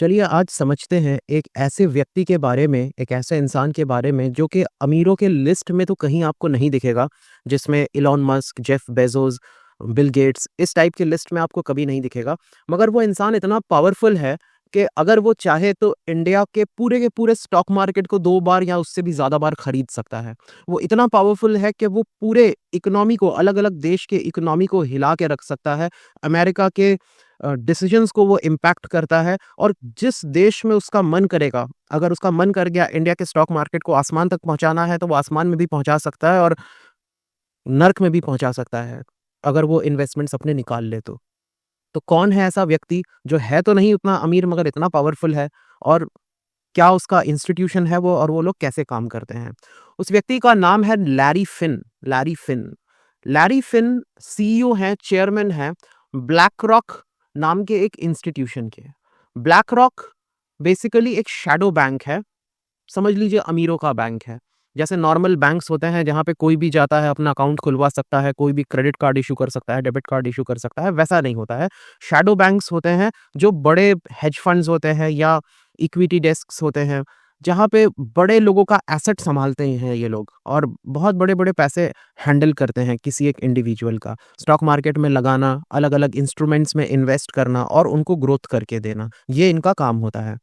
चलिए आज समझते हैं एक ऐसे व्यक्ति के बारे में, एक ऐसे इंसान के बारे में जो कि अमीरों के लिस्ट में तो कहीं आपको नहीं दिखेगा, जिसमें Elon Musk, Jeff Bezos, Bill Gates इस टाइप की लिस्ट में आपको कभी नहीं दिखेगा। मगर वो इंसान इतना पावरफुल है कि अगर वो चाहे तो इंडिया के पूरे स्टॉक मार्केट को 2 बार या उससे भी ज़्यादा बार खरीद सकता है। वो इतना पावरफुल है कि वो पूरे इकोनॉमी को, अलग-अलग देश के इकोनॉमी को हिला के रख सकता है। अमेरिका के डिसीजंस को वो इम्पैक्ट करता है और जिस देश में उसका मन करेगा, अगर उसका मन कर गया इंडिया के स्टॉक मार्केट को आसमान तक पहुँचाना है, तो वो आसमान में भी पहुँचा सकता है और नर्क में भी पहुँचा सकता है, अगर वो इन्वेस्टमेंट्स अपने निकाल ले तो। तो कौन है ऐसा व्यक्ति जो है तो नहीं उतना अमीर मगर इतना पावरफुल है, और क्या उसका इंस्टीट्यूशन है वो, और वो लोग कैसे काम करते हैं? उस व्यक्ति का नाम है Larry Fink. Larry Fink. Larry Fink CEO हैं, चेयरमैन हैं ब्लैक रॉक नाम के एक इंस्टीट्यूशन के। ब्लैक रॉक बेसिकली एक शैडो बैंक है, समझ लीजिए अमीरों का बैंक है। जैसे नॉर्मल बैंक्स होते हैं जहाँ पे कोई भी जाता है अपना अकाउंट खुलवा सकता है, कोई भी क्रेडिट कार्ड इश्यू कर सकता है, डेबिट कार्ड इश्यू कर सकता है, वैसा नहीं होता है। शैडो बैंक्स होते हैं जो बड़े हेज फंड्स होते हैं या इक्विटी डेस्क्स होते हैं, जहाँ पे बड़े लोगों का एसेट संभालते हैं ये लोग, और बहुत बड़े-बड़े पैसे हैंडल करते हैं किसी एक इंडिविजुअल का। स्टॉक मार्केट में लगाना, अलग-अलग इंस्ट्रूमेंट्स में इन्वेस्ट करना और उनको ग्रोथ करके देना, ये इनका काम होता है।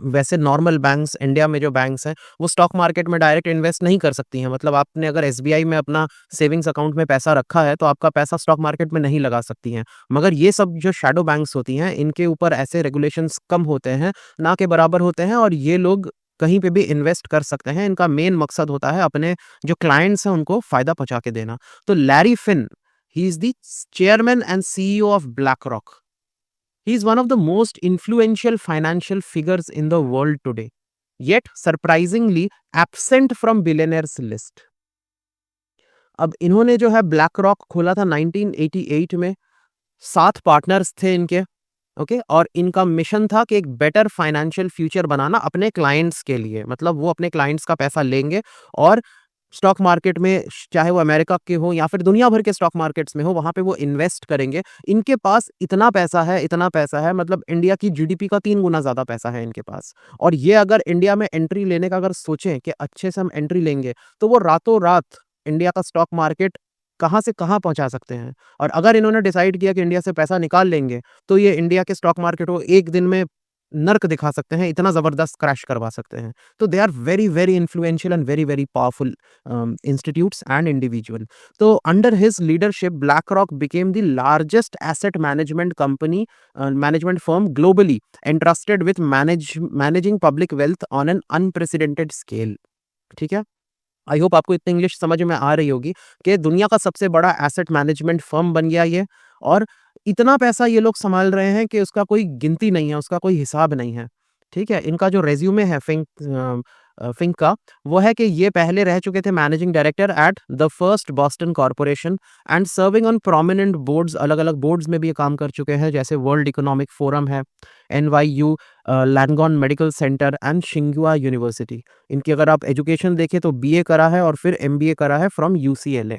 वैसे नॉर्मल बैंक्स, इंडिया में जो बैंक्स हैं, वो स्टॉक मार्केट में डायरेक्ट इन्वेस्ट नहीं कर सकती हैं। मतलब आपने अगर एसबीआई में अपना सेविंग्स अकाउंट में पैसा रखा है, तो आपका पैसा स्टॉक मार्केट में नहीं लगा सकती हैं। मगर ये सब जो शैडो बैंक्स होती हैं, इनके ऊपर ऐसे रेगुलेशंस कम होते हैं, ना के बराबर होते हैं, और ये लोग कहीं पे भी इन्वेस्ट कर सकते हैं। इनका मेन मकसद होता है अपने जो क्लाइंट्स हैं, उनको फ़ायदा पहुँचा के देना। तो Larry Fink, he is the chairman and CEO of BlackRock. He is one of the most influential financial figures in the world today, yet surprisingly absent from billionaires list. अब इन्होंने जो है ब्लैक रॉक खोला था 1988 में। 7 partners थे इनके। Okay, और इनका मिशन था कि एक बेटर फाइनेंशियल फ्यूचर बनाना अपने क्लाइंट्स के लिए। मतलब वो अपने क्लाइंट्स का पैसा लेंगे और स्टॉक मार्केट में, चाहे वो अमेरिका के हो या फिर दुनिया भर के स्टॉक मार्केट्स में हो, वहाँ पे वो इन्वेस्ट करेंगे। इनके पास इतना पैसा है, मतलब इंडिया की जीडीपी का 3 गुना ज़्यादा पैसा है इनके पास। और ये अगर इंडिया में एंट्री लेने का अगर सोचें कि अच्छे से हम एंट्री लेंगे, तो वो रातों रात इंडिया का स्टॉक मार्केट कहाँ से कहाँ पहुँचा सकते हैं। और अगर इन्होंने डिसाइड किया कि इंडिया से पैसा निकाल लेंगे, तो ये इंडिया के स्टॉक मार्केट को एक दिन में नर्क दिखा सकते हैं, इतना ज़बरदस्त क्रैश करवा सकते हैं। तो they are very, very influential and very, very powerful institutes and individual. So under his leadership, BlackRock became the largest asset management company, management firm globally, entrusted with managing public wealth on an unprecedented scale. ठीक है, I hope आपको इतनी English समझ में आ रही होगी कि दुनिया का सबसे बड़ा एसेट मैनेजमेंट फर्म बन गया ये, और इतना पैसा ये लोग संभाल रहे हैं कि उसका कोई गिनती नहीं है, उसका कोई हिसाब नहीं है। ठीक है, इनका जो रेज्यूमे है फिंक का, वो है कि ये पहले रह चुके थे managing director at the First Boston Corporation and serving on prominent boards. अलग-अलग बोर्ड्स में भी ये काम कर चुके हैं, जैसे वर्ल्ड इकोनॉमिक फोरम है, NYU, Langone Medical Center and शिंगुआ यूनिवर्सिटी। इनकी अगर आप एजुकेशन देखें तो बीए करा है और फिर एमबीए करा है फ्रॉम यूसीएलए।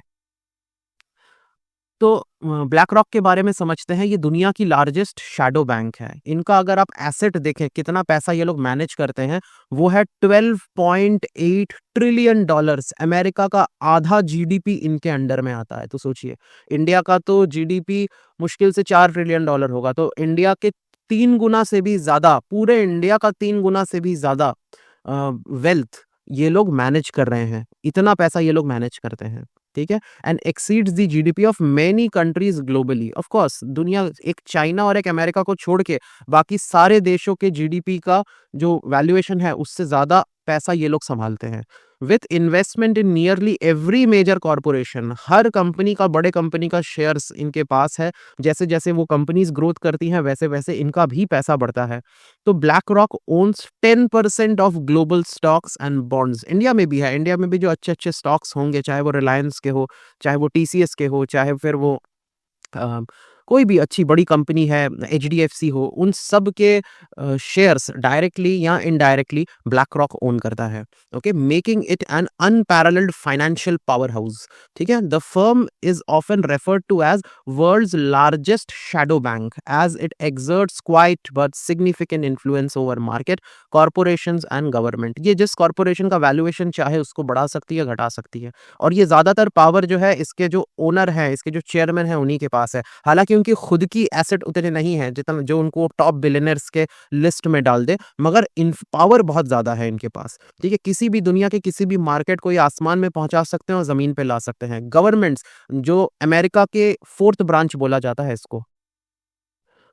तो ब्लैक रॉक के बारे में समझते हैं। ये दुनिया की लार्जेस्ट शैडो बैंक है। इनका अगर आप एसेट देखें, कितना पैसा ये लोग मैनेज करते हैं, वो है $12.8 ट्रिलियन। अमेरिका का आधा जीडीपी इनके अंडर में आता है। तो सोचिए, इंडिया का तो जीडीपी मुश्किल से $4 ट्रिलियन होगा, तो इंडिया के 3 गुना से भी ज्यादा, पूरे इंडिया का 3 गुना से भी ज्यादा वेल्थ ये लोग मैनेज कर रहे हैं। इतना पैसा ये लोग मैनेज करते हैं। ठीक है, and exceeds the GDP of many countries globally. Of course दुनिया, एक चाइना और एक अमेरिका को छोड़ के बाकी सारे देशों के जीडीपी का जो वैल्यूएशन है, उससे ज्यादा पैसा ये लोग संभालते हैं। With investment in nearly every major corporation, हर कंपनी का, बड़े कंपनी का शेयर्स इनके पास है। जैसे जैसे वो कंपनीज ग्रोथ करती हैं, वैसे वैसे इनका भी पैसा बढ़ता है। तो BlackRock owns 10% of global stocks and bonds. India में भी है, इंडिया में भी जो अच्छे अच्छे स्टॉक्स होंगे, चाहे वो रिलायंस के हो, चाहे वो टीसीएस के हो, चाहे फिर वो कोई भी अच्छी बड़ी कंपनी है, एचडीएफसी हो, उन सब के शेयर्स डायरेक्टली या इनडायरेक्टली ब्लैक रॉक ओन करता है। Okay, making it an unparalleled financial powerhouse. ठीक है, the firm is often referred to as world's largest shadow bank as it exerts quite but significant influence over market, corporations and government। ये जिस corporation का valuation चाहे उसको बढ़ा सकती है, घटा सकती है, और ये ज्यादातर पावर जो है इसके जो ओनर हैं, इसके जो चेयरमैन हैं, उन्हीं के पास है। हालांकि उनकी खुद की एसेट उतने नहीं है जितना जो उनको टॉप बिलियनर्स के लिस्ट में डाल दे, मगर इन पावर बहुत ज्यादा है इनके पास। ठीक है, किसी भी दुनिया के किसी भी मार्केट को ये आसमान में पहुंचा सकते हैं और जमीन पे ला सकते हैं। गवर्नमेंट्स, जो अमेरिका के फोर्थ ब्रांच बोला जाता है इसको,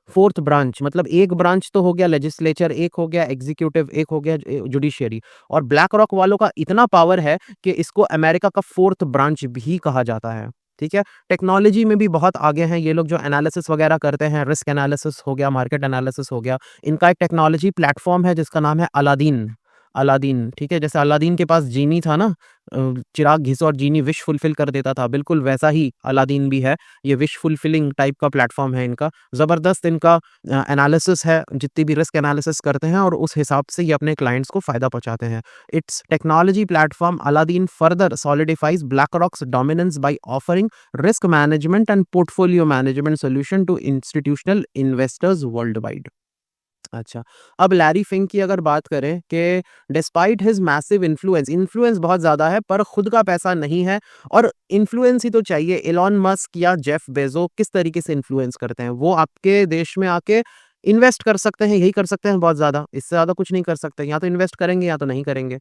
फोर्थ ब्रांच मतलब एक ब्रांच तो हो गया लेजिस्लेचर, एक हो गया एग्जीक्यूटिव, एक हो गया जुडिशियरी, और ब्लैक रॉक वालों का इतना पावर है कि इसको अमेरिका का फोर्थ ब्रांच भी कहा जाता है। ठीक है, टेक्नोलॉजी में भी बहुत आगे हैं ये लोग, जो एनालिसिस वगैरह करते हैं, रिस्क एनालिसिस हो गया, मार्केट एनालिसिस हो गया। इनका एक टेक्नोलॉजी प्लेटफॉर्म है जिसका नाम है अलादीन। अलादीन, ठीक है, जैसे अलादीन के पास जीनी था ना, चिराग घिसो और जीनी विश फुलफिल कर देता था, बिल्कुल वैसा ही अलादीन भी है। ये विश फुलफिलिंग टाइप का प्लेटफॉर्म है इनका। ज़बरदस्त इनका एनालिसिस है, जितनी भी रिस्क एनालिसिस करते हैं और उस हिसाब से ये अपने क्लाइंट्स को फ़ायदा पहुँचाते हैं। Its technology platform Aladdin further solidifies BlackRock's dominance by offering risk management and portfolio management solution to institutional investors worldwide. अच्छा, अब लैरी फिंक की अगर बात करें कि despite his massive influence, influence बहुत ज़्यादा है पर खुद का पैसा नहीं है, और इन्फ्लुएंस ही तो चाहिए। एलॉन मस्क या जेफ बेजो किस तरीके से इन्फ्लुएंस करते हैं, वो आपके देश में आके इन्वेस्ट कर सकते हैं, यही कर सकते हैं बहुत ज़्यादा, इससे ज़्यादा कुछ नहीं कर सकते। या तो इन्वेस्ट करेंगे या तो नहीं करेंगे।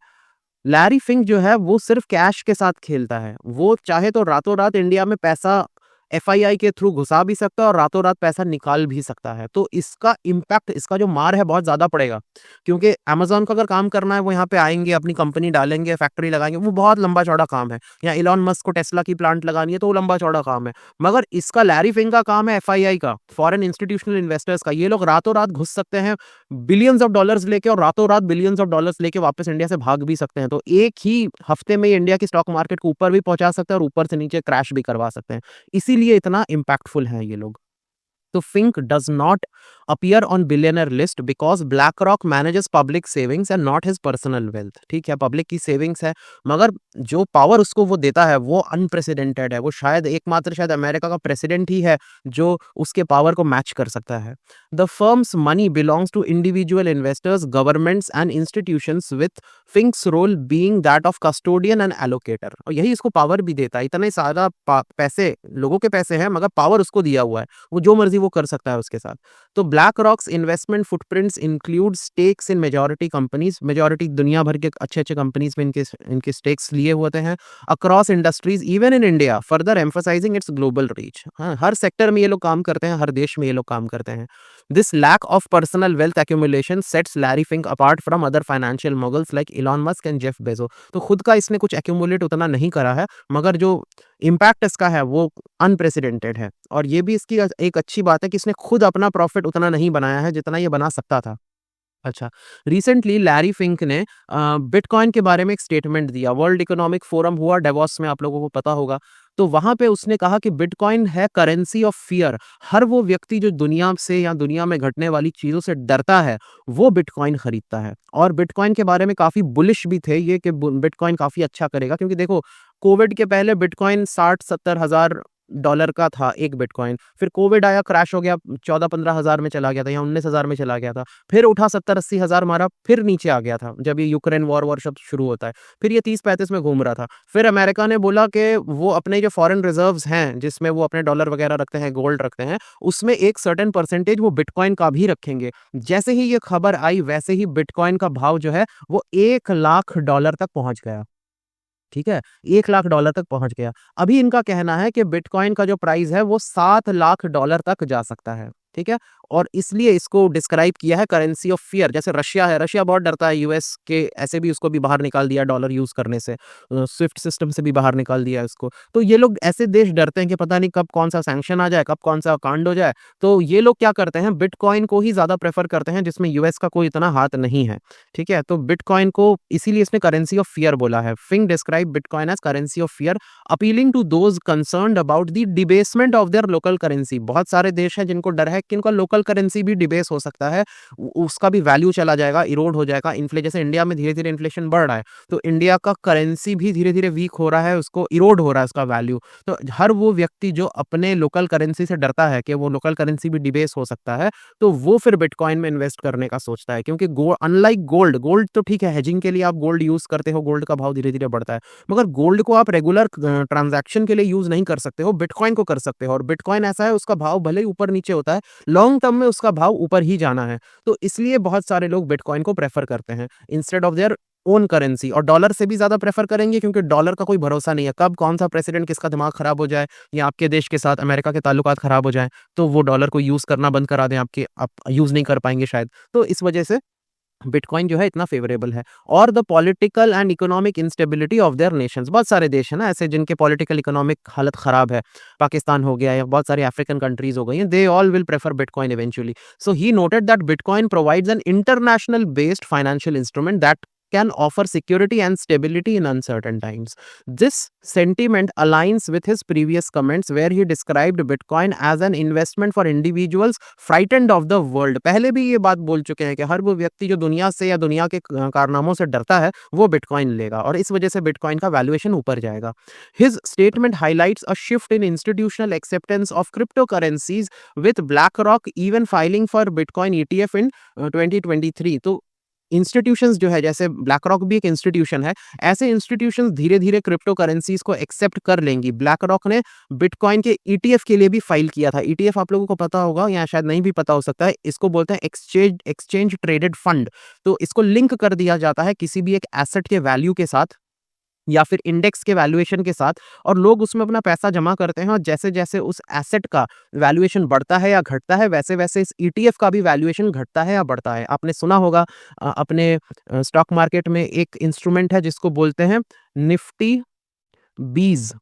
लैरी फिंक जो है वो सिर्फ कैश के साथ खेलता है, वो चाहे तो रातों रात इंडिया में पैसा एफआईआई के थ्रू घुसा भी सकता है और रातों रात पैसा निकाल भी सकता है। तो इसका इम्पैक्ट, इसका जो मार है बहुत ज़्यादा पड़ेगा, क्योंकि अमेज़न को अगर काम करना है वो यहाँ पे आएँगे, अपनी कंपनी डालेंगे, फैक्ट्री लगाएँगे, वो बहुत लंबा चौड़ा काम है। या इलॉन मस्क को टेस्ला की प्लांट लगानी है तो वो लंबा चौड़ा काम है। मगर इसका लैरी फिंक का काम है एफआईआई का, फॉरेन इंस्टीट्यूशनल इन्वेस्टर्स का। ये लोग रातों रात घुस सकते हैं बिलियंस ऑफ डॉलर्स लेके, और रातों रात बिलियंस ऑफ डॉलर्स लेके वापस इंडिया से भाग भी सकते हैं। तो एक ही हफ्ते में ये इंडिया की स्टॉक मार्केट को ऊपर भी पहुंचा सकते हैं और ऊपर से नीचे क्रैश भी करवा सकते हैं। इसीलिए इतना इम्पैक्टफुल हैं ये लोग। तो Fink does not appear on billionaire list because BlackRock manages public savings and not his personal wealth। ठीक है, पब्लिक की सेविंग्स है, मगर जो पावर उसको वो देता है वो अनप्रेसिडेंटेड है। वो शायद एकमात्र शायद अमेरिका का प्रेसिडेंट ही है जो उसके पावर को मैच कर सकता है। The firm's money belongs to individual investors, governments and institutions with Fink's role being that of custodian and allocator. और यही इसको पावर भी देता है। इतने सारा पैसे, लोगों के पैसे हैं, मगर पावर उसको दिया हुआ है, वो जो मर्जी वो कर सकता है उसके साथ। तो black rocks investment footprints include stakes इन मेजॉरिटी कंपनीज, मेजॉरिटी दुनिया भर के अच्छे अच्छे कंपनीज में इनके स्टेक्स लिए होते हैं, across industries even in India, further emphasising it's global reach. हाँ, हर सेक्टर में ये लोग काम करते हैं, हर देश में ये लोग काम करते हैं। This lack of personal wealth accumulation sets Larry Fink apart from other financial moguls like Elon Musk and Jeff Bezos. तो खुद का इसने कुछ एक्यूमुलेट उतना नहीं करा है, मगर जो इम्पैक्ट इसका है वो अनप्रेसिडेंटेड है। और ये भी इसकी एक अच्छी बात है कि इसने खुद अपना प्रॉफिट उतना नहीं बनाया है जितना ये बना सकता था। अच्छा, रिसेंटली लैरी फिंक ने बिटकॉइन के बारे में एक स्टेटमेंट दिया। वर्ल्ड इकोनॉमिक फोरम हुआ डेवॉस में, आप लोगों को पता होगा। तो वहां पे उसने कहा कि बिटकॉइन है करेंसी ऑफ फियर। हर वो व्यक्ति जो दुनिया से या दुनिया में घटने वाली चीजों से डरता है, वो बिटकॉइन खरीदता है। और बिटकॉइन के बारे में काफी बुलिश भी थे ये कि बिटकॉइन काफी अच्छा करेगा, क्योंकि देखो कोविड के पहले बिटकॉइन 60-70 हजार डॉलर का था एक बिटकॉइन। फिर कोविड आया, क्रैश हो गया, 14-15 हजार में चला गया था या 19 हजार में चला गया था। फिर उठा 70-80 हजार मारा, फिर नीचे आ गया था जब ये यूक्रेन वॉर शब्द शुरू होता है। फिर ये 30-35 में घूम रहा था। फिर अमेरिका ने बोला कि वो अपने जो फॉरेन रिजर्व्स हैं, जिसमें वो अपने डॉलर वगैरह रखते हैं, गोल्ड रखते हैं, उसमें एक सर्टेन परसेंटेज वो बिटकॉइन का भी रखेंगे। जैसे ही ये खबर आई वैसे ही बिटकॉइन का भाव जो है वो $1 लाख तक पहुंच गया। ठीक है, $1 लाख तक पहुंच गया। अभी इनका कहना है कि बिटकॉइन का जो प्राइस है वो $7 लाख तक जा सकता है। ठीक है? और इसलिए इसको डिस्क्राइब किया है करेंसी ऑफ फियर। जैसे रशिया है, रशिया बहुत डरता है यूएस के, ऐसे भी उसको भी बाहर निकाल दिया डॉलर यूज़ करने से, स्विफ्ट सिस्टम से भी बाहर निकाल दिया है उसको। तो ये लोग, ऐसे देश डरते हैं कि पता नहीं कब कौन-सा सैंक्शन आ जाए, कब कौन-सा कांड हो जाए। तो ये लोग क्या करते हैं, बिटकॉइन को ही ज़्यादा प्रेफ़र करते हैं जिसमें यूएस का कोई इतना हाथ नहीं है, ठीक है? तो बिटकॉइन को इसीलिए इसने करेंसी ऑफ फियर बोला है। Fink describe bitcoin as currency of fear appealing to those concerned about the debasement of their local currency. बहुत सारे देश हैं जिनको डर है कि उनका लोकल करेंसी भी डिबेस हो सकता है, उसका भी वैल्यू चला जाएगा, इरोड हो जाएगा। जैसे इंडिया में धीरे-धीरे इन्फ्लेशन बढ़ रहा है, तो इंडिया का करेंसी भी धीरे-धीरे वीक हो रहा है, उसको इरोड हो रहा है उसका वैल्यू। तो हर वो व्यक्ति जो अपने लोकल करेंसी से डरता है कि वो लोकल करेंसी भी डिबेस हो सकता है, तो वो फिर बिटकॉइन में इन्वेस्ट करने का सोचता है। क्योंकि अनलाइक गोल्ड, गोल्ड तो ठीक है, हेजिंग के लिए आप गोल्ड यूज़ करते हो, गोल्ड का भाव धीरे-धीरे बढ़ता है। मगर गोल्ड को आप रेगुलर ट्रांज़ैक्शन के लिए यूज़ नहीं कर सकते हो, बिटकॉइन को कर सकते हो। और बिटकॉइन ऐसा है, उसका भाव भले ही ऊपर-नीचे होता है, लॉन्ग टर्म में उसका भाव ऊपर ही जाना है। तो इसलिए बहुत सारे लोग बिटकॉइन को प्रेफ़र करते हैं instead of their own currency. और डॉलर से भी ज़्यादा प्रेफ़र करेंगे क्योंकि डॉलर का कोई भरोसा नहीं है, कब कौन-सा प्रेसिडेंट किसका दिमाग खराब हो जाए, या आपके देश के साथ अमेरिका के ताल्लुकात खराब हो जाएँ, तो वो डॉलर को यूज़ करना बंद करा दें, आप यूज़ नहीं कर पाएँगे शायद। तो इस वजह से बिटकॉइन जो है इतना फेवरेबल है। और the political and economic instability of their Nations, बहुत सारे देश हैं ना ऐसे जिनके पॉलिटिकल इकोनॉमिक हालत खराब है, पाकिस्तान हो गया या बहुत सारी अफ्रीकन कंट्रीज हो गई हैं, they all will prefer bitcoin eventually. So he noted that bitcoin provides an international based financial instrument that can offer security and stability in uncertain times. This sentiment aligns with his previous comments where he described Bitcoin as an investment for individuals frightened of the world. पहले भी ये बात बोल चुके हैं कि हर वो व्यक्ति जो दुनिया से या दुनिया के कारनामों से डरता है, वो बिटकॉइन लेगा और इस वजह से बिटकॉइन का वैल्यूएशन ऊपर जाएगा। His statement highlights a shift in institutional acceptance of cryptocurrencies with BlackRock even filing for Bitcoin ETF in 2023. तो इंस्टीट्यूशंस जो है, जैसे ब्लैक रॉक भी एक इंस्टीट्यूशन है, ऐसे इंस्टीट्यूशंस धीरे-धीरे क्रिप्टो करेंसीज को एक्सेप्ट कर लेंगी। ब्लैक रॉक ने बिटकॉइन के ईटीएफ के लिए भी फाइल किया था। ईटीएफ आप लोगों को पता होगा या शायद नहीं भी पता हो सकता है, इसको बोलते हैं एक्सचेंज ट्रेडेड फंड। तो इसको लिंक कर दिया जाता है किसी भी एक एसेट के वैल्यू के साथ या फिर इंडेक्स के वैल्यूएशन के साथ, और लोग उसमें अपना पैसा जमा करते हैं और जैसे-जैसे उस एसेट का वैल्यूएशन बढ़ता है या घटता है, वैसे-वैसे इस ईटीएफ का भी वैल्यूएशन घटता है या बढ़ता है। आपने सुना होगा अपने स्टॉक मार्केट में एक इंस्ट्रूमेंट है जिसको बोलते हैं निफ्टी बीज।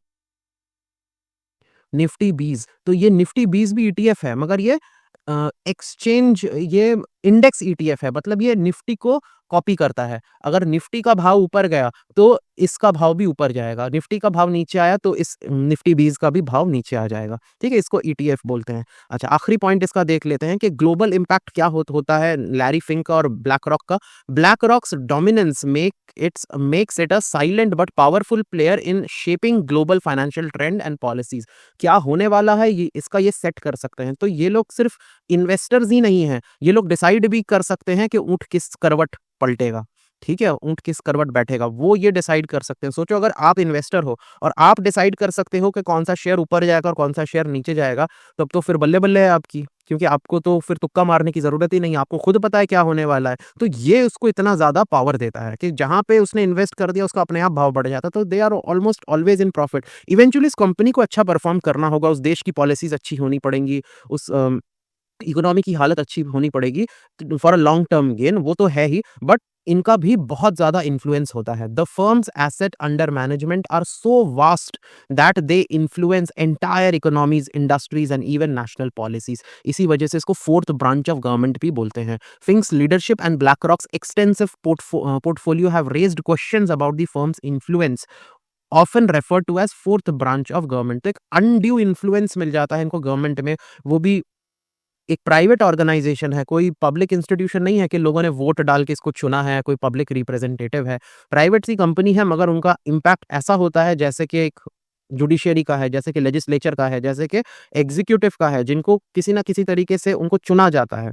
निफ्टी बीज, तो ये निफ्टी बीज भी ईटीएफ है, मगर ये ये इंडेक्स ईटीएफ है, मतलब ये निफ्टी को कॉपी करता है। अगर निफ्टी का भाव ऊपर गया तो इसका भाव भी ऊपर जाएगा, निफ्टी का भाव नीचे आया तो इस निफ्टी बीज का भी भाव नीचे आ जाएगा, ठीक है? इसको ईटीएफ बोलते हैं। अच्छा, आखिरी पॉइंट इसका देख लेते हैं कि ग्लोबल इम्पैक्ट क्या होता है लैरी फिंक और ब्लैक रॉक का। Black rocks dominance makes it a silent but powerful player in shaping global financial trend and policies. क्या होने वाला है ये सेट कर सकते हैं। तो ये लोग सिर्फ इन्वेस्टर्स ही नहीं हैं, ये लोग डिसाइड भी कर सकते हैं कि ऊँट किस करवट पलटेगा, ठीक है? ऊँट किस करवट बैठेगा, वो ये डिसाइड कर सकते हैं। सोचो, अगर आप इन्वेस्टर हो और आप डिसाइड कर सकते हो कि कौन-सा शेयर ऊपर जाएगा और कौन-सा शेयर नीचे जाएगा, तब तो फिर बल्ले-बल्ले है आपकी, क्योंकि आपको तो फिर तुक्का मारने की ज़रूरत ही नहीं है, आपको खुद पता है क्या होने वाला है। तो ये उसको इतना ज़्यादा पावर देता है कि जहाँ पे उसने इन्वेस्ट कर दिया, उसका अपने आप भाव बढ़ जाता है। तो they are almost always in profit. Eventually इस कंपनी को अच्छा परफ़ॉर्म करना होगा, उस देश की पॉलिसीज़ अच्छी होनी पड़ेंगी, उस इकोनॉमी की हालत अच्छी होनी पड़ेगी for a long term gain, वो तो है ही, बट इनका भी बहुत ज़्यादा इन्फ्लुएंस होता है। The firm's asset under management are so vast that they influence entire economies, industries and even national policies. इसी वजह से इसको फोर्थ ब्रांच ऑफ गवर्नमेंट भी बोलते हैं। Fink's leadership and BlackRock's extensive portfolio have raised questions about the firm's influence often refer to as fourth branch of government. तो एक undue influence मिल जाता है इनको गवर्नमेंट में, वो भी एक प्राइवेट ऑर्गेनाइजेशन है, कोई पब्लिक इंस्टीट्यूशन नहीं है कि लोगों ने वोट डाल के इसको चुना है, कोई पब्लिक रिप्रेजेंटेटिव है। प्राइवेट सी कंपनी है, मगर उनका इम्पैक्ट ऐसा होता है जैसे कि एक जुडिशियरी का है, जैसे कि लेजिस्लेचर का है, जैसे कि एग्जीक्यूटिव का है, जिनको किसी ना किसी तरीके से उनको चुना जाता है।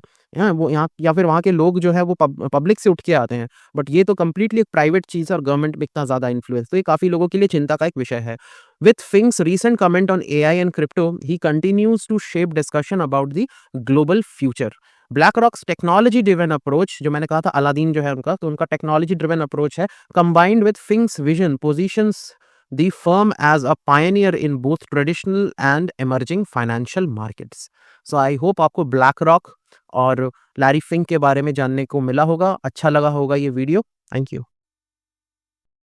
वो यहाँ या फिर वहाँ के लोग जो है वो पब्लिक से उठ के आते हैं। बट ये तो कंप्लीटली एक प्राइवेट चीज़ है और गवर्नमेंट में इतना ज़्यादा इन्फ्लुएंस, तो ये काफ़ी लोगों के लिए चिंता का एक विषय है। With Fink's recent comment on AI and crypto, he continues to shape discussion about the global future. BlackRock's technology-driven approach, जो मैंने कहा था अलादीन जो है उनका, तो उनका technology-driven approach है, combined with Fink's vision, positions the firm as a pioneer in both traditional and emerging financial markets. So I hope आपको BlackRock और लैरी फिंक के बारे में जानने को मिला होगा, अच्छा लगा होगा ये वीडियो. Thank you.